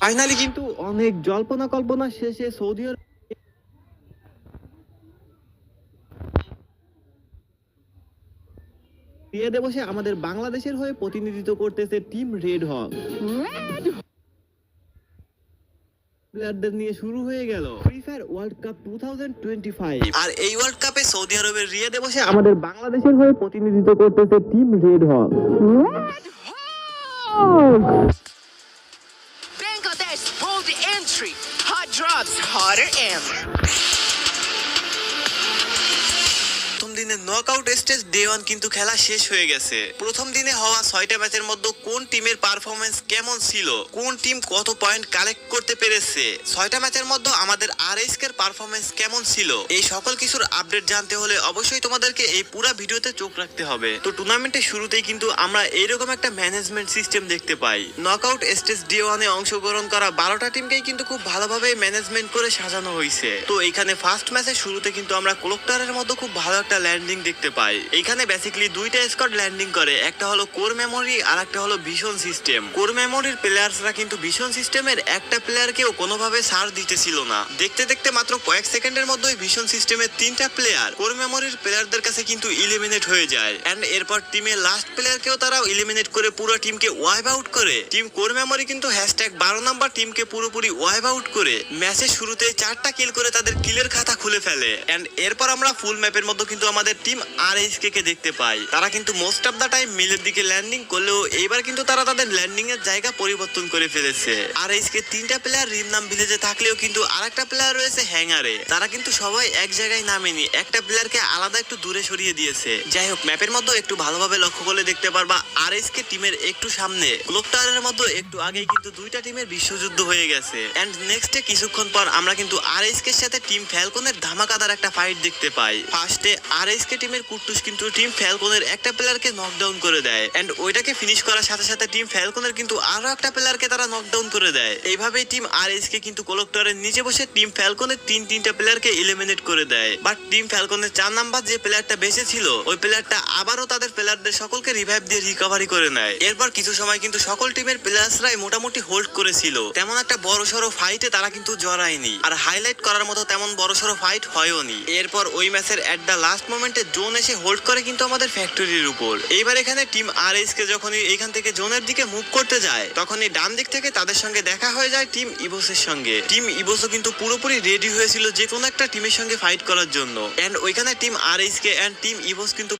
Finally কিন্তু অনেক জল্পনা কল্পনা শেষে সৌদি আরব দিয়ে বসে আমাদের বাংলাদেশের হয়ে প্রতিনিধিত্ব করতেছে টিম রেড হক। প্লেয়ারদের নিয়ে শুরু হয়ে গেল ফ্রি ফায়ার ওয়ার্ল্ড কাপ 2025। আর এই ওয়ার্ল্ড কাপে সৌদি আরবের রিয়াদে বসে আমাদের বাংলাদেশের হয়ে প্রতিনিধিত্ব করতেছে team red Haque. Bangladesh bold entry. Hot drops, hotter and প্রথম দিনে নকআউট স্টেজ ডে 1 কিন্তু খেলা শেষ হয়ে গেছে। প্রথম দিনে হওয়া 6টা ম্যাচের মধ্যে কোন টিমের পারফরম্যান্স কেমন ছিল, কোন টিম কত পয়েন্ট কালেক্ট করতে পেরেছে, 6টা ম্যাচের মধ্যে আমাদের আরএসকে এর পারফরম্যান্স কেমন ছিল, এই সকল কিছুর আপডেট জানতে হলে অবশ্যই তোমাদেরকে এই পুরো ভিডিওতে চোখ রাখতে হবে। তো টুর্নামেন্টের শুরুতেই কিন্তু আমরা এইরকম একটা ম্যানেজমেন্ট সিস্টেম দেখতে পাই। নকআউট স্টেজ ডে 1 এ অংশগ্রহণ করা 12টা টিমকেই কিন্তু খুব ভালোভাবে ম্যানেজমেন্ট করে সাজানো হয়েছে। তো এখানে ফার্স্ট ম্যাচের শুরুতে কিন্তু আমরা ক্লোকটারের মধ্যে খুব ভালো একটা ল্যান্ডিং দেখতে পাই। এখানে বেসিক্যালি দুইটা স্কোয়াড ল্যান্ডিং করে, একটা হলো কোর মেমোরি আর একটা হলো ভিশন সিস্টেম। কোর মেমোরির প্লেয়ার্সরা কিন্তু ভিশন সিস্টেমের একটা প্লেয়ারকেও কোনোভাবে ছাড় দিতেছিল না। দেখতে দেখতে মাত্র কয়েক সেকেন্ডের মধ্যেই ভিশন সিস্টেমের 3টা প্লেয়ার কোর মেমোরির প্লেয়ারদের কাছে কিন্তু ইলিমিনেট হয়ে যায়। এন্ড এরপর টিমের লাস্ট প্লেয়ারকেও তারা ইলিমিনেট করে পুরো টিমকে ওয়াইপ আউট করে। টিম কোর মেমোরি কিন্তু #12 নাম্বার টিমকে পুরোপুরি ওয়াইপ আউট করে ম্যাচের শুরুতে 4টা কিল করে তাদের কিলের খাতা খুলে ফেলে। এন্ড এরপর আমরা ফুল ম্যাপের মধ্যে কিন্তু আমাদের টিম আরএসকে কে দেখতে পাই। তারা কিন্তু মোস্ট অফ দা টাইম মিলের দিকে ল্যান্ডিং করলেও এইবার কিন্তু তারা তাদের ল্যান্ডিং এর জায়গা পরিবর্তন করে ফেলেছে। আরএসকে 3টা প্লেয়ার রিমনাম ভিলেজে থাকলেও কিন্তু আরেকটা প্লেয়ার রয়েছে হ্যাঙ্গারে। তারা কিন্তু সবাই এক জায়গায় নামেনি, একটা প্লেয়ারকে আলাদা একটু দূরে সরিয়ে দিয়েছে। যাই হোক, ম্যাপের মধ্যে একটু ভালোভাবে লক্ষ্য করলে দেখতে পারবা আরএসকে টিমের একটু সামনে ক্লোকটারের মধ্যে একটু আগেই কিন্তু দুইটা টিমের বিশ্বযুদ্ধ হয়ে গেছে। এন্ড নেক্সটে কিছুক্ষণ পর আমরা কিন্তু আরএসকে এর সাথে টিম ফ্যালকনের ধামাকাদার একটা ফাইট দেখতে পাই। ফার্স্টে আরএসকে টিমের কুট্টুস কিন্তু টিম ফ্যালকনের একটা প্লেয়ারকে নকডাউন করে দেয়। এন্ড ওইটাকে ফিনিশ করার সাথে সাথে টিম ফ্যালকনের কিন্তু আরো একটা প্লেয়ারকে তারা নকডাউন করে দেয়। এইভাবেই টিম আরএসকে কিন্তু কোলেক্টরের নিচে বসে টিম ফ্যালকনের তিনটা প্লেয়ারকে এলিমিনেট করে দেয়। বাট টিম ফ্যালকনের 4 নাম্বার যে প্লেয়ারটা বেঁচে ছিল, ওই প্লেয়ারটা আবারও তাদের প্লেয়ারদের সকলকে রিভাইভ দিয়ে রিকভারি করে নেয়। এরপর কিছু সময় কিন্তু সকল টিমের প্লেয়ার্সরাই মোটামুটি হোল্ড করেছিল। তেমন একটা বড়সড় ফাইটে তারা কিন্তু জড়ায়নি, আর হাইলাইট করার মতো তেমন বড়সড় ফাইট হয়ওনি। এরপর ওই ম্যাচের এট দ্য লাস্ট মোমেন্টে জোন এসে হোল্ড করে কিন্তু আমাদের ফ্যাক্টরির উপর। এইবার এখানে টিম আরএসকে যখনই এখান থেকে জোনের দিকে মুভ করতে যায়, তখনই ডান দিক থেকে তাদের সঙ্গে দেখা হয়ে যায় টিম ইভোসের সঙ্গে। টিম ইভোসও কিন্তু পুরোপুরি রেডি হয়েছিল যে কোনো একটা টিমের সঙ্গে ফাইট করার জন্য। এন্ড ওইখানে team RSK and team Evos কিন্তু